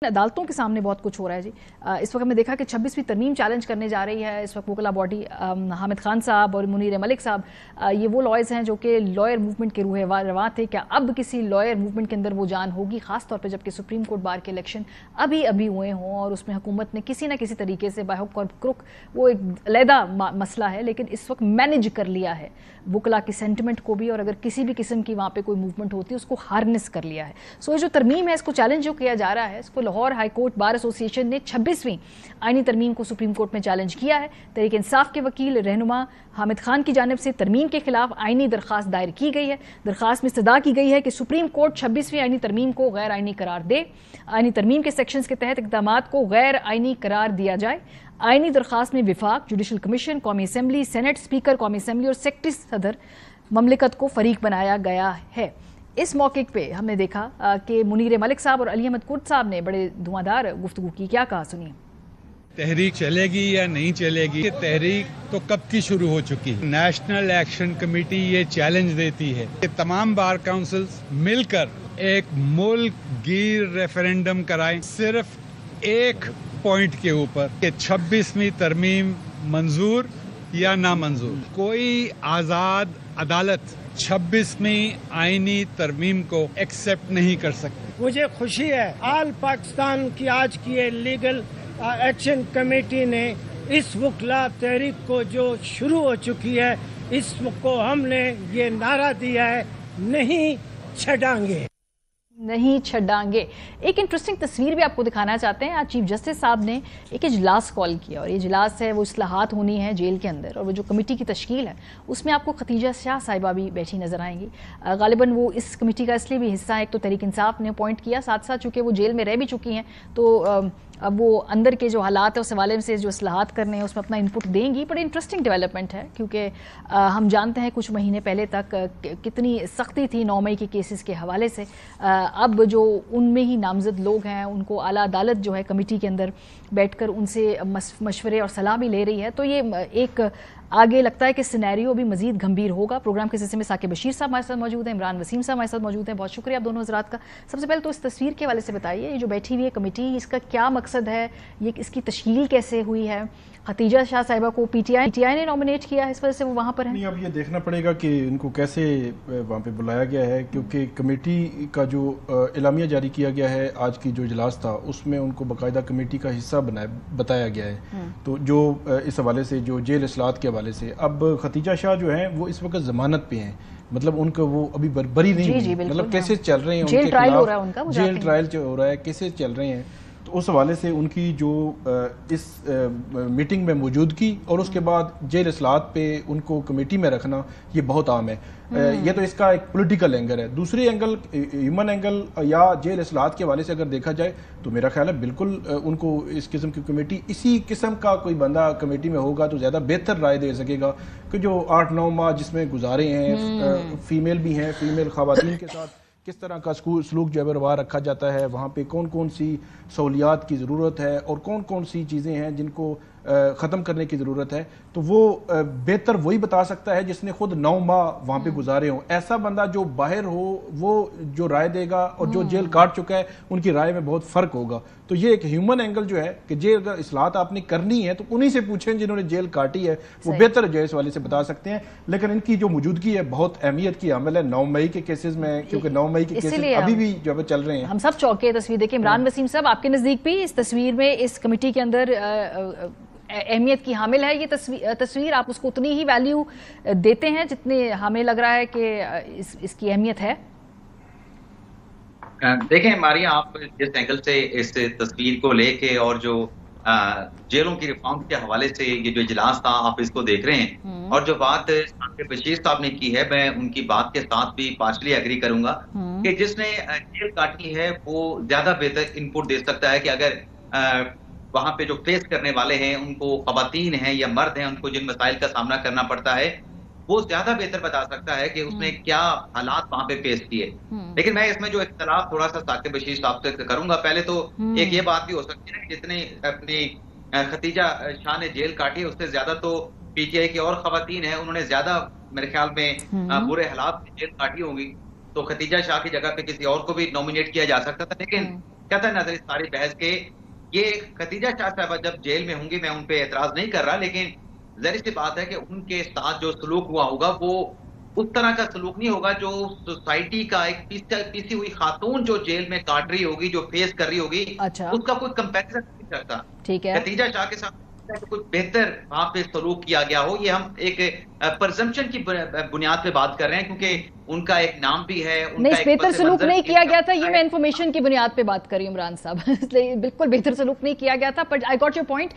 अदालतों के सामने बहुत कुछ हो रहा है जी। इस वक्त हमने देखा कि 26वीं तरमीम चैलेंज करने जा रही है इस वक्त वकला बॉडी हामिद खान साहब और मुनीर मलिक साहब, ये वो लॉयर्स हैं जो कि लॉयर मूवमेंट के रूह रवां थे। क्या अब किसी लॉयर मूवमेंट के अंदर वो जान होगी, खास तौर पे जबकि सुप्रीम कोर्ट बार के इलेक्शन अभी हुए हों और उसमें हुकूमत ने किसी न किसी तरीके से बाय हुक और क्रुक, वो एक अलहदा मसला है, लेकिन इस वक्त मैनेज कर लिया है वकला की सेंटिमेंट को भी, और अगर किसी भी किस्म की वहाँ पे कोई मूवमेंट होती है उसको हार्नेस कर लिया है। सो ये जो तरमीम है, इसको चैलेंज जो किया जा रहा है, इसको Lahore high court bar association ने 26वीं आईनी तरमीम को सुप्रीम कोर्ट में चैलेंज किया है। तहरीक इंसाफ के वकील रहनुमा हामिद खान की जानिब से तरमीम के खिलाफ आईनी दरखास्त दायर की गई है। दरखास्त में इस्तदा की गई है कि सुप्रीम कोर्ट 26वीं आईनी तरमीम को गैर आईनी करार दे। आईनी तरमीम के सेक्शंस के तहत इक़दामात को गैर आईनी करार दिया जाए। आईनी दरखास्त में विफाक, जुडिशल कमीशन, कौमी असम्बली, सेनेट, स्पीकर कौमी असम्बली और सेक्रेटरी सदर ममलिकत को फरीक बनाया गया है। इस मौके पे हमने देखा कि मुनीर मलिक साहब और अली अहमद कुर्द साहब ने बड़े धुआंधार गुफ्तगू की। क्या कहा, सुनिए। तहरीक चलेगी या नहीं चलेगी, ये तहरीक तो कब की शुरू हो चुकी है। नेशनल एक्शन कमेटी ये चैलेंज देती है कि तमाम बार काउंसिल्स मिलकर एक मुल्क गिर रेफरेंडम कराएं सिर्फ एक पॉइंट के ऊपर कि 26वीं तरमीम मंजूर या ना मंजूर। कोई आजाद अदालत 26वीं आईनी तरमीम को एक्सेप्ट नहीं कर सकती। मुझे खुशी है आल पाकिस्तान की आज की ये लीगल एक्शन कमेटी ने इस वकला तहरीक को जो शुरू हो चुकी है, इसको हमने ये नारा दिया है, नहीं छड़ांगे, नहीं छड़ांगे। एक इंटरेस्टिंग तस्वीर भी आपको दिखाना चाहते हैं। आज चीफ जस्टिस साहब ने एक इजलास कॉल किया और ये इजलास है वो इस्लाहात होनी है जेल के अंदर, और वो जो कमेटी की तश्कील है उसमें आपको खतीजा शाह साहिबा भी बैठी नजर आएंगी। गालिबन वो इस कमेटी का इसलिए भी हिस्सा है, एक तो तहरीक इंसाफ ने अपॉइंट किया, साथ साथ चूँकि वो जेल में रह भी चुकी हैं तो अब वो अंदर के जो हालात है उस हवाले से जो इस्लाहात करने हैं उसमें अपना इनपुट देंगी। बड़ी इंटरेस्टिंग डेवलपमेंट है क्योंकि हम जानते हैं कुछ महीने पहले तक कितनी सख्ती थी 9 मई के केसेस के हवाले से। अब जो उनमें ही नामजद लोग हैं उनको आला अदालत जो है कमेटी के अंदर बैठकर उनसे मशवरे और सलाह भी ले रही है, तो ये एक आगे लगता है कि सिनेरियो भी मजीद गंभीर होगा। प्रोग्राम के सिलसिले में साकिब बशीर साहब हमारे साथ मौजूद हैं, इमरान वसीम साहब हमारे साथ मौजूद हैं। बहुत शुक्रिया आप दोनों हजरात का। सबसे पहले तो इस तस्वीर के हवाले से बताइए, ये जो बैठी हुई है कमेटी, इसका क्या मकसद है, ये इसकी तश्कील कैसे हुई है? खतीजा शाह साहिबा को पीटीआई ने नॉमिनेट किया है, इस वजह से वो वहाँ पर हैं? नहीं, अब ये देखना पड़ेगा कि इनको कैसे वहाँ पे बुलाया गया है, क्योंकि कमेटी का जो एलामिया जारी किया गया है आज की जो इजलास था उसमें उनको बाकायदा कमेटी का हिस्सा बताया गया है। तो जो इस हवाले से जो जेल इस्लाहत के हवाले से, अब खतीजा शाह जो है वो इस वक्त जमानत पे हैं, मतलब उनका वो अभी बरी नहीं हुई, मतलब केसेस चल रहे हैं, जेल ट्रायल हो रहा है उनका, जेल ट्रायल हो रहा है, केसेस चल रहे हैं। तो उस हवाले से उनकी जो इस मीटिंग में मौजूदगी और उसके बाद जेल इस्लाहत पे उनको कमेटी में रखना ये बहुत आम है। ये तो इसका एक पॉलिटिकल एंगल है। दूसरी एंगल, ह्यूमन एंगल या जेल इस्लाहत के हवाले से अगर देखा जाए तो मेरा ख्याल है बिल्कुल उनको इस किस्म की कमेटी, इसी किस्म का कोई बंदा कमेटी में होगा तो ज़्यादा बेहतर राय दे सकेगा कि जो 8-9 माह जिसमें गुजारे हैं, फीमेल भी हैं, फीमेल ख़वातीन के साथ किस तरह का सलूक जो है व्यवहार रखा जाता है, वहाँ पे कौन कौन सी सहूलियात की ज़रूरत है और कौन कौन सी चीज़ें हैं जिनको ख़त्म करने की ज़रूरत है, तो वो बेहतर वही बता सकता है जिसने खुद 9 माह वहाँ पे गुजारे हों। ऐसा बंदा जो बाहर हो वो जो राय देगा और जो जेल काट चुका है उनकी राय में बहुत फ़र्क होगा। तो ये एक ह्यूमन एंगल जो है कि जेल अगर इस्लाहत आपने करनी है तो उन्हीं से पूछें जिन्होंने जेल काटी है, वो बेहतर जो है इस वाले से बता सकते हैं। लेकिन इनकी जो मौजूदगी है बहुत अहमियत की अमल है 9 मई के केसेस में, क्योंकि 9 मई के केसेस अभी भी जो है चल रहे हैं। हम सब चौंके तस्वीर देखिए। इमरान वसीम साहब, आपके नज़दीक भी इस तस्वीर में, इस कमेटी के अंदर अहमियत की हामिल है ये तस्वीर, आप उसको उतनी ही वैल्यू देते हैं जितने हमें लग रहा है कि इसकी अहमियत है? देखें मारिया, आप जिस एंगल से इस तस्वीर को लेके और जो जेलों की रिफॉर्म के हवाले से ये जो इजलास था आप इसको देख रहे हैं, और जो बात साकिब बशीर साहब ने की है मैं उनकी बात के साथ भी पार्शली एग्री करूंगा कि जिसने जेल काटी है वो ज्यादा बेहतर इनपुट दे सकता है कि अगर वहां पे जो फेस करने वाले हैं उनको खवातीन हैं या मर्द हैं, उनको जिन मसाइल का सामना करना पड़ता है वो ज्यादा बेहतर बता सकता है कि उसने क्या हालात वहां पे फेस किए। लेकिन मैं इसमें जो इख्तलाफ थोड़ा सा साकिब बशीर साहब से करूंगा, पहले तो एक ये बात भी हो सकती है कि जितने अपनी खतीजा शाह ने जेल काटी है उससे ज्यादा तो पीटीआई की और खवातीन है, उन्होंने ज्यादा मेरे ख्याल में बुरे हालात में जेल काटी होंगी, तो खतीजा शाह की जगह पे किसी और को भी नॉमिनेट किया जा सकता था। लेकिन قطع نظر اس ساری بحث کے یہ خدیجہ شاہ صاحبہ جب جیل میں ہوں گی میں ان پہ اعتراض نہیں کر رہا، لیکن ظاہر سی بات ہے کہ ان کے ساتھ جو سلوک ہوا ہوگا وہ اس طرح کا سلوک نہیں ہوگا جو سوسائٹی کا ایک پیسی ہوئی خاتون جو جیل میں کاٹ رہی ہوگی، جو فیس کر رہی ہوگی، اس کا کوئی کمپیریزن نہیں کرتا. ٹھیک ہے، خدیجہ شاہ کے ساتھ کچھ بہتر وہاں پہ سلوک کیا گیا ہو، یہ ہم ایک پرزمپشن کی بنیاد پہ بات کر رہے ہیں، کیونکہ ان کا ایک نام بھی ہے. نہیں، بہتر سلوک نہیں کیا گیا تھا، یہ میں انفارمیشن کی بنیاد پہ بات کر رہی ہوں عمران صاحب. بالکل بہتر سلوک نہیں کیا گیا تھا، but I got your point.